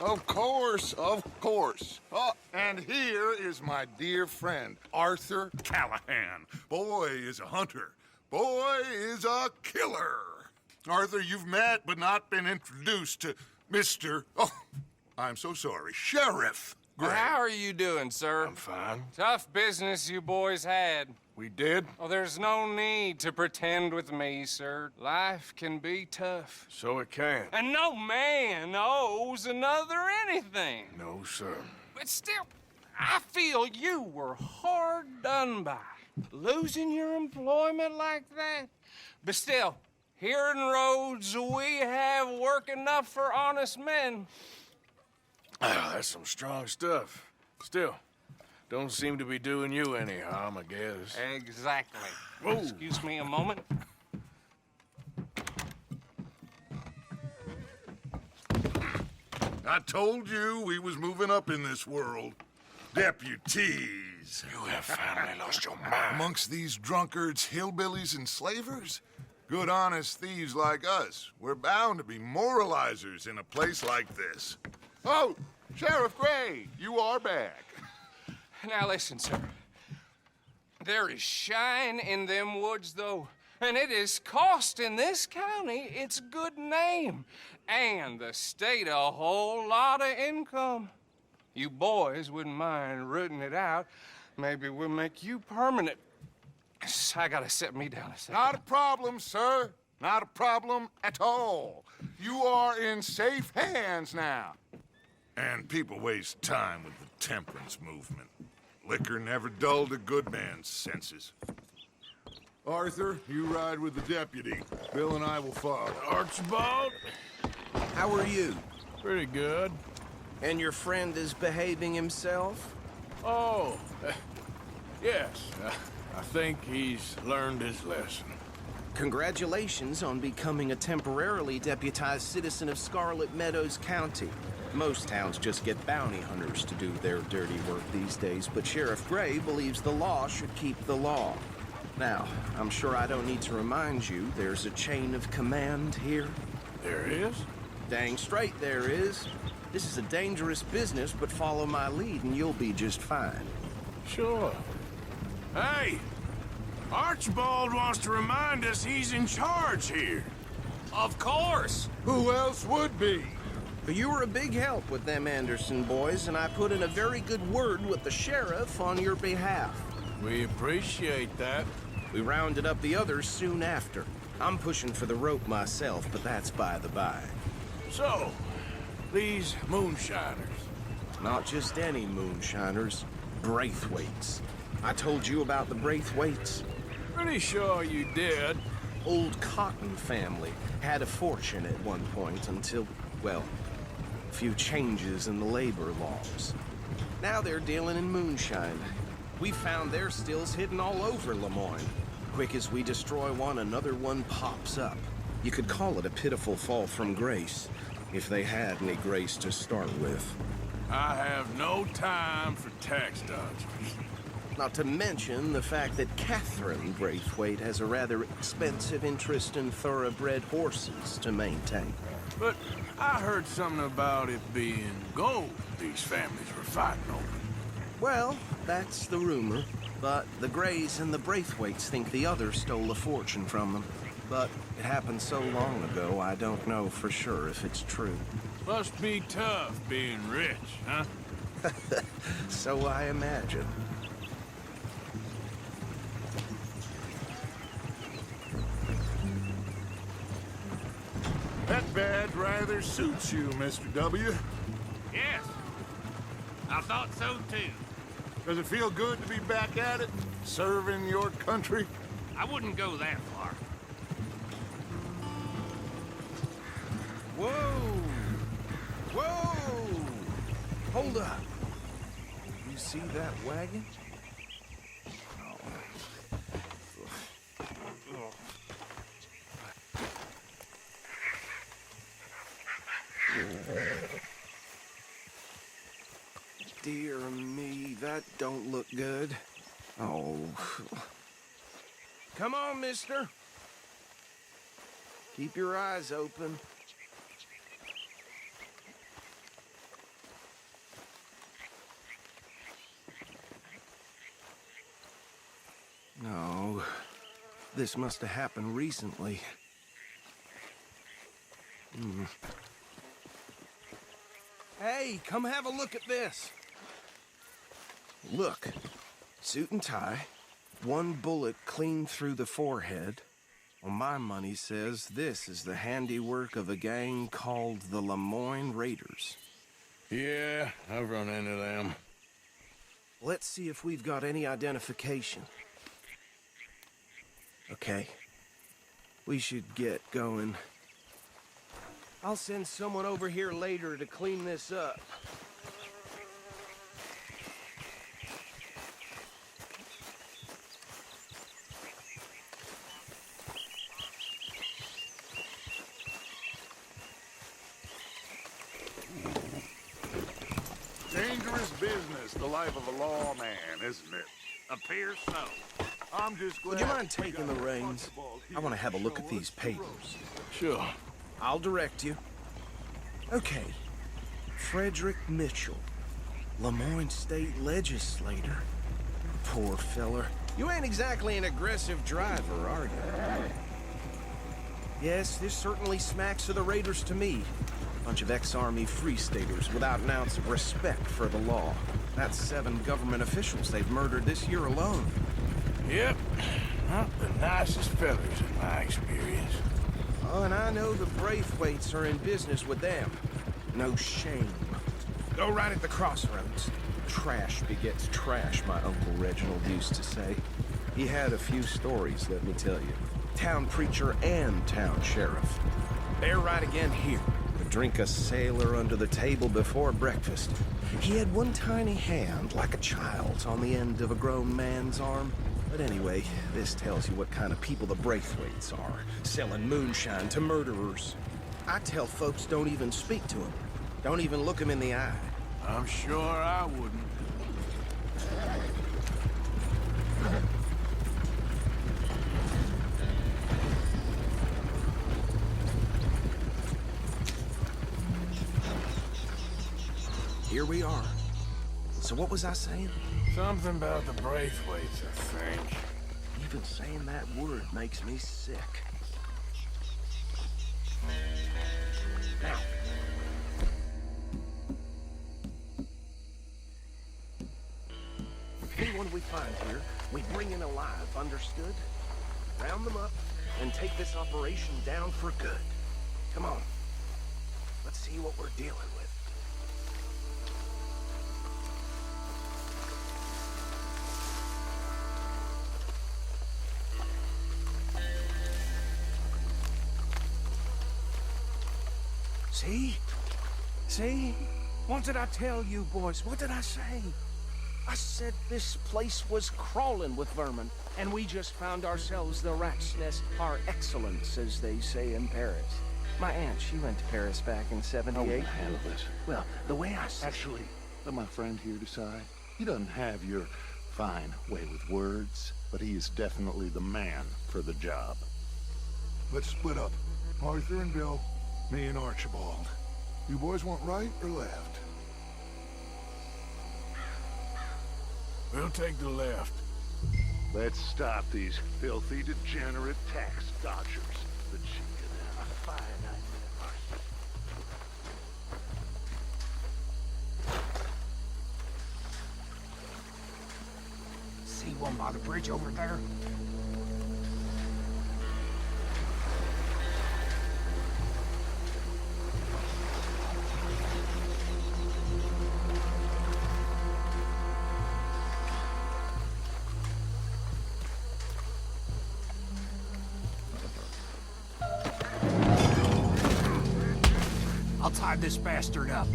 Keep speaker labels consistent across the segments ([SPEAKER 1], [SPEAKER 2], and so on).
[SPEAKER 1] Of course, of course. Oh, and here is my dear friend, Arthur Callahan. Boy is a hunter. Boy is a killer. Arthur, you've met but not been introduced to Mr. Oh, I'm so sorry, Sheriff Gray.
[SPEAKER 2] How are you doing, sir?
[SPEAKER 3] I'm fine.
[SPEAKER 2] Tough business you boys had.
[SPEAKER 3] We did?
[SPEAKER 2] Oh, there's no need to pretend with me, sir. Life can be tough.
[SPEAKER 3] So it can.
[SPEAKER 2] And no man owes another anything.
[SPEAKER 3] No, sir.
[SPEAKER 2] But still, I feel you were hard done by. Losing your employment like that. But still, here in Rhodes, we have work enough for honest men.
[SPEAKER 3] Ah, that's some strong stuff. Still, don't seem to be doing you any harm, I guess.
[SPEAKER 2] Exactly.
[SPEAKER 3] Whoa.
[SPEAKER 2] Excuse me a moment.
[SPEAKER 1] I told you we was moving up in this world. Deputies.
[SPEAKER 3] You have finally lost your mind.
[SPEAKER 1] Amongst these drunkards, hillbillies, and slavers? Good honest thieves like us. We're bound to be moralizers in a place like this. Oh, Sheriff Gray, you are back.
[SPEAKER 2] Now listen, sir. There is shine in them woods, though, and it is costing this county its good name and the state a whole lot of income. You boys wouldn't mind rooting it out. Maybe we'll make you permanent. I gotta set me down a second.
[SPEAKER 1] Not a problem, sir. Not a problem at all. You are in safe hands now. And people waste time with the temperance movement. Liquor never dulled a good man's senses. Arthur, you ride with the deputy. Bill and I will follow.
[SPEAKER 3] Archibald?
[SPEAKER 4] How are you?
[SPEAKER 3] Pretty good.
[SPEAKER 4] And your friend is behaving himself?
[SPEAKER 3] Oh, yes. I think he's learned his lesson.
[SPEAKER 4] Congratulations on becoming a temporarily deputized citizen of Scarlet Meadows County. Most towns just get bounty hunters to do their dirty work these days, but Sheriff Gray believes the law should keep the law. Now, I'm sure I don't need to remind you there's a chain of command here.
[SPEAKER 3] There is?
[SPEAKER 4] Dang straight there is. This is a dangerous business, but follow my lead and you'll be just fine.
[SPEAKER 3] Sure. Hey! Archibald wants to remind us he's in charge here.
[SPEAKER 2] Of course.
[SPEAKER 1] Who else would be?
[SPEAKER 4] But you were a big help with them Anderson boys, and I put in a very good word with the sheriff on your behalf.
[SPEAKER 3] We appreciate that.
[SPEAKER 4] We rounded up the others soon after. I'm pushing for the rope myself, but that's by the by.
[SPEAKER 3] So, these moonshiners.
[SPEAKER 4] Not just any moonshiners, Braithwaites. I told you about the Braithwaites.
[SPEAKER 3] Pretty sure you did.
[SPEAKER 4] Old Cotton family had a fortune at one point until, well, a few changes in the labor laws. Now they're dealing in moonshine. We found their stills hidden all over Lemoyne. Quick as we destroy one, another one pops up. You could call it a pitiful fall from grace, if they had any grace to start with.
[SPEAKER 3] I have no time for tax dodgers.
[SPEAKER 4] Not to mention the fact that Catherine Braithwaite has a rather expensive interest in thoroughbred horses to maintain.
[SPEAKER 3] But I heard something about it being gold these families were fighting over.
[SPEAKER 4] Well, that's the rumor. But the Grays and the Braithwaites think the others stole a fortune from them. But it happened so long ago, I don't know for sure if it's true.
[SPEAKER 3] Must be tough being rich, huh?
[SPEAKER 4] So I imagine.
[SPEAKER 1] That badge rather suits you, Mr. W.
[SPEAKER 5] Yes, I thought so too.
[SPEAKER 1] Does it feel good to be back at it, serving your country?
[SPEAKER 5] I wouldn't go that far.
[SPEAKER 4] Whoa! Whoa! Hold up. You see that wagon? Dear me, that don't look good. Oh. Come on, mister. Keep your eyes open. No, this must have happened recently. Hey, come have a look at this. Look, suit and tie, one bullet clean through the forehead. Well, my money says this is the handiwork of a gang called the Lemoyne Raiders.
[SPEAKER 3] Yeah, I've run into them.
[SPEAKER 4] Let's see if we've got any identification. Okay, we should get going. I'll send someone over here later to clean this up.
[SPEAKER 1] Dangerous business, the life of a lawman, isn't it?
[SPEAKER 5] Appears so.
[SPEAKER 1] I'm just glad...
[SPEAKER 4] Would you mind taking the reins? I want to have a look at these papers.
[SPEAKER 3] Sure.
[SPEAKER 4] I'll direct you. Okay. Frederick Mitchell, Lemoyne State Legislator. Poor feller. You ain't exactly an aggressive driver, are you? Yes, this certainly smacks of the Raiders to me. Bunch of ex-Army Free Staters without an ounce of respect for the law. That's 7 government officials they've murdered this year alone.
[SPEAKER 3] Yep. Not the nicest fellas in my experience.
[SPEAKER 4] Oh, and I know the Braithwaites are in business with them. No shame. Go right at the crossroads. Trash begets trash, my Uncle Reginald used to say. He had a few stories, let me tell you. Town preacher and town sheriff. They're right again here. Would drink a sailor under the table before breakfast. He had one tiny hand, like a child's, on the end of a grown man's arm. But anyway, this tells you what kind of people the Braithwaites are, selling moonshine to murderers. I tell folks don't even speak to them. Don't even look them in the eye.
[SPEAKER 3] I'm sure I wouldn't.
[SPEAKER 4] Here we are. So what was I saying?
[SPEAKER 3] Something about the Braithwaites, I think.
[SPEAKER 4] Even saying that word makes me sick. Now. Anyone we find here, we bring in alive, understood? Round them up, and take this operation down for good. Come on. Let's see what we're dealing with. See? See? What did I tell you, boys? What did I say? I said this place was crawling with vermin, and we just found ourselves the rat's nest par excellence, as they say in Paris. My aunt, she went to Paris back in '78.
[SPEAKER 6] Handle this.
[SPEAKER 4] Well, the way I see
[SPEAKER 6] Actually, let my friend here decide. He doesn't have your fine way with words, but he is definitely the man for the job.
[SPEAKER 7] Let's split up. Arthur and Bill, me and Archibald. You boys want right or left?
[SPEAKER 3] We'll take the left.
[SPEAKER 6] Let's stop these filthy, degenerate tax dodgers. The cheek of them. A fine
[SPEAKER 8] See one by the bridge over there? I'll tie this bastard up.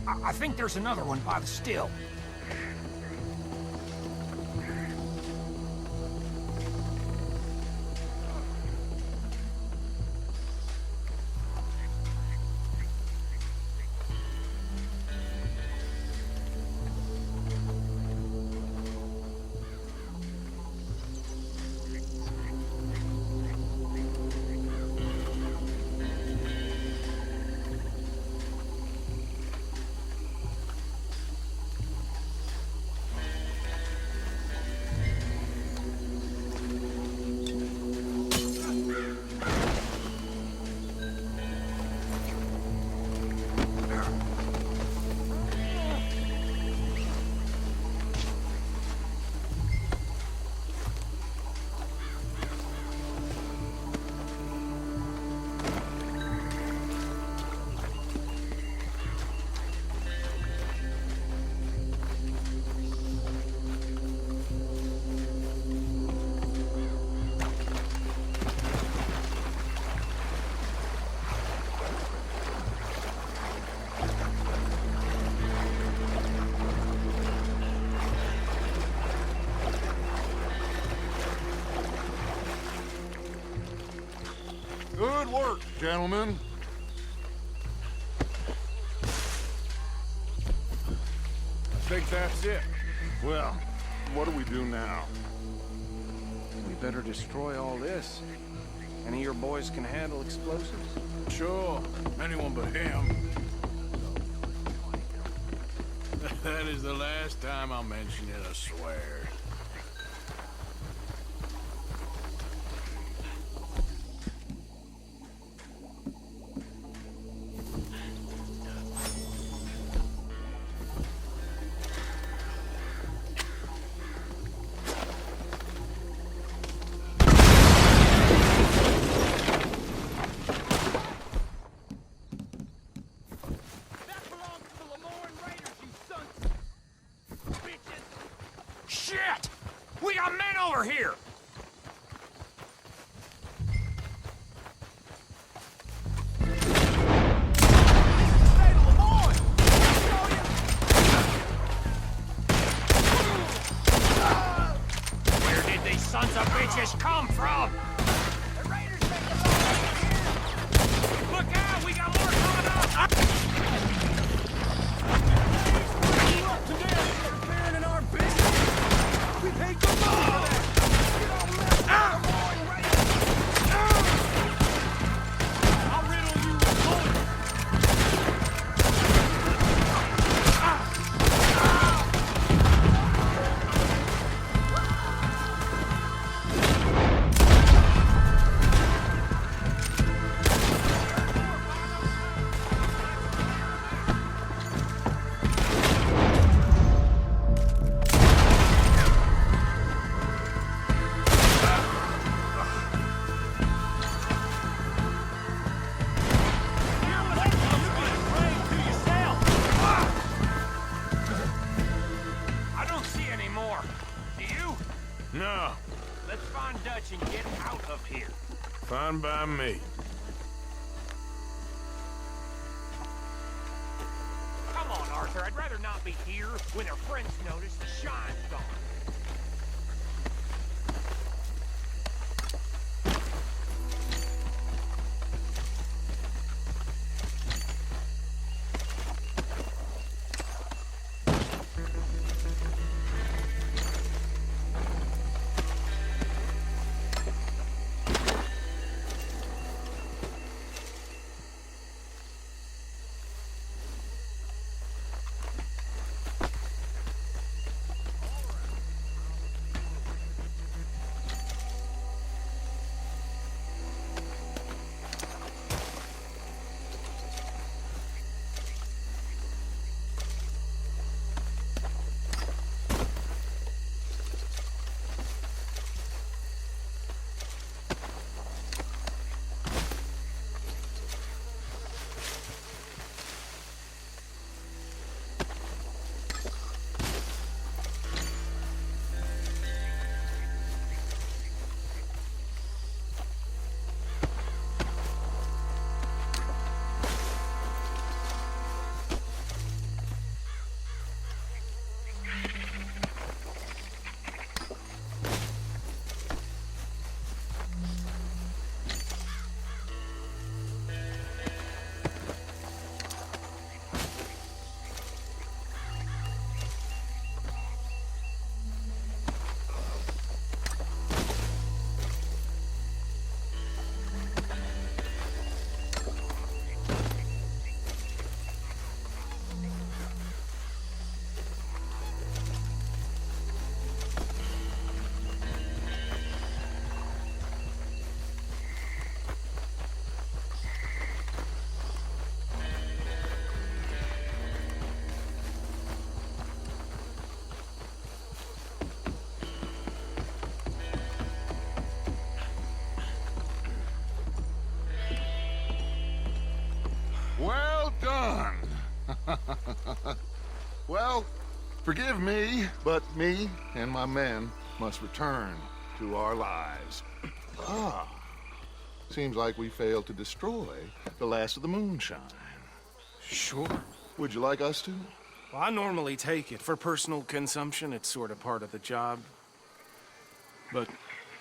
[SPEAKER 8] I think there's another one by the still.
[SPEAKER 1] Good work, gentlemen.
[SPEAKER 3] I think that's it.
[SPEAKER 6] Well, what do we do now?
[SPEAKER 4] We better destroy all this. Any of your boys can handle explosives?
[SPEAKER 3] Sure, anyone but him. That is the last time I'll mention it, I swear.
[SPEAKER 8] Shit! We got men over here! Where did these sons of bitches come from? The raiders make the here! Look out! We got more coming up!
[SPEAKER 3] No,
[SPEAKER 8] Let's find Dutch and get out of here.
[SPEAKER 3] fine by me.
[SPEAKER 8] Come on, Arthur. I'd rather not be here when their friends notice the shine's gone.
[SPEAKER 1] Well done. Well, forgive me, but me and my men must return to our lives. Seems like we failed to destroy the last of the moonshine.
[SPEAKER 4] Sure.
[SPEAKER 1] Would you like us to?
[SPEAKER 4] Well, I normally take it. For personal consumption, it's sort of part of the job. But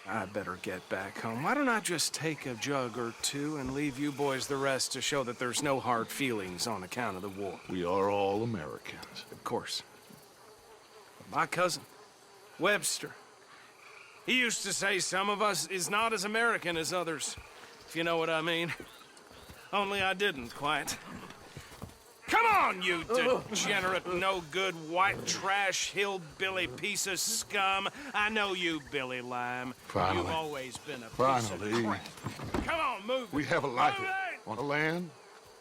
[SPEAKER 4] I better get back home. Why don't I just take a jug or two and leave you boys the rest to show that there's no hard feelings on account of the war?
[SPEAKER 6] We are all Americans.
[SPEAKER 4] Of course. But my cousin, Webster, he used to say some of us is not as American as others, if you know what I mean. Only I didn't quite. Come on, you degenerate, no-good, white trash, hillbilly piece of scum. I know you, Billy Lime.
[SPEAKER 6] Finally.
[SPEAKER 4] You've always been a piece
[SPEAKER 6] Finally.
[SPEAKER 4] of crap. Come on, move it.
[SPEAKER 6] We have a life
[SPEAKER 4] Move it!
[SPEAKER 6] on a land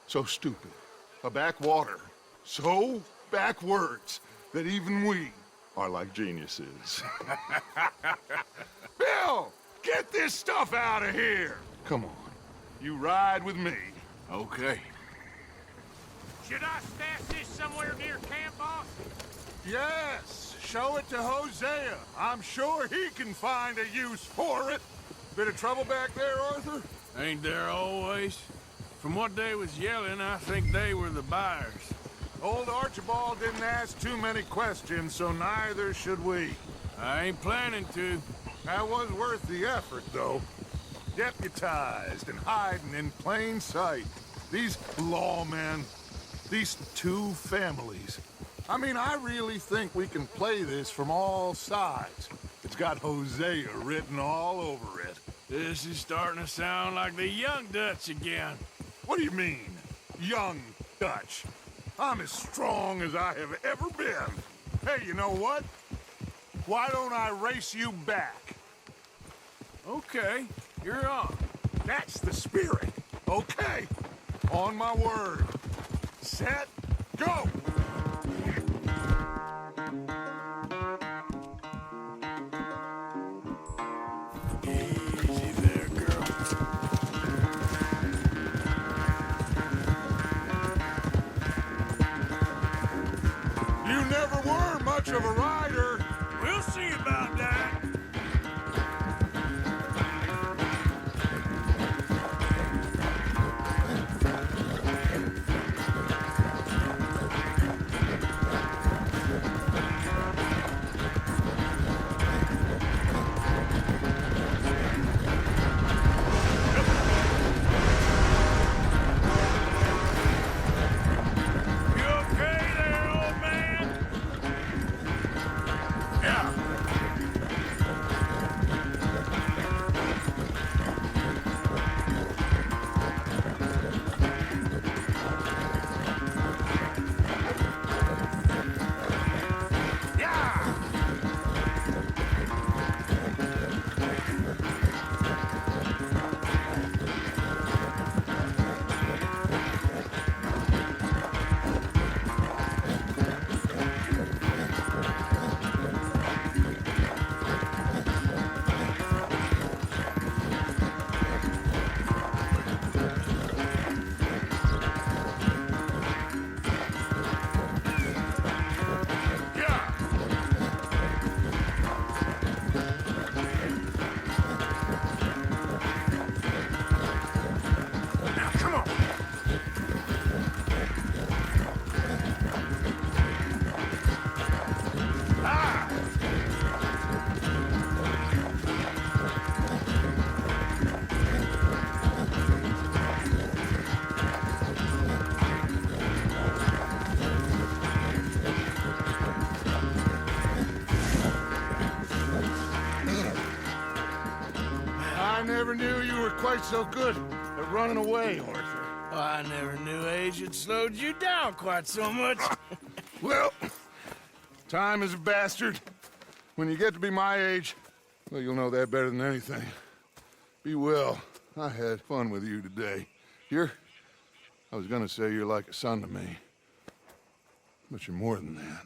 [SPEAKER 6] so stupid, a backwater so backwards that even we are like geniuses.
[SPEAKER 1] Bill, get this stuff out of here.
[SPEAKER 6] Come on.
[SPEAKER 1] You ride with me.
[SPEAKER 3] Okay.
[SPEAKER 8] Should I stash this somewhere near camp, boss?
[SPEAKER 1] Yes, show it to Hosea. I'm sure he can find a use for it. Bit of trouble back there, Arthur?
[SPEAKER 3] Ain't there always? From what they was yelling, I think they were the buyers.
[SPEAKER 1] Old Archibald didn't ask too many questions, so neither should we.
[SPEAKER 3] I ain't planning to.
[SPEAKER 1] That was worth the effort, though. Deputized and hiding in plain sight. These lawmen, these two families. I mean, I really think we can play this from all sides. It's got Hosea written all over it.
[SPEAKER 3] This is starting to sound like the Young Dutch again.
[SPEAKER 1] What do you mean, young Dutch? I'm as strong as I have ever been. Hey, you know what? Why don't I race you back?
[SPEAKER 3] Okay, you're on.
[SPEAKER 1] That's the spirit. Okay. On my word. Set, go!
[SPEAKER 3] Easy there, girl.
[SPEAKER 1] You never were much of a rider.
[SPEAKER 3] We'll see about that. You okay there, old man? Yeah. Now, come on.
[SPEAKER 1] I never knew you were quite so good at running away, Arthur.
[SPEAKER 3] I never knew age had slowed you down quite so much.
[SPEAKER 1] Well, time is a bastard. When you get to be my age, well, you'll know that better than anything. Be well. I had fun with you today. I was gonna say you're like a son to me. But you're more than that.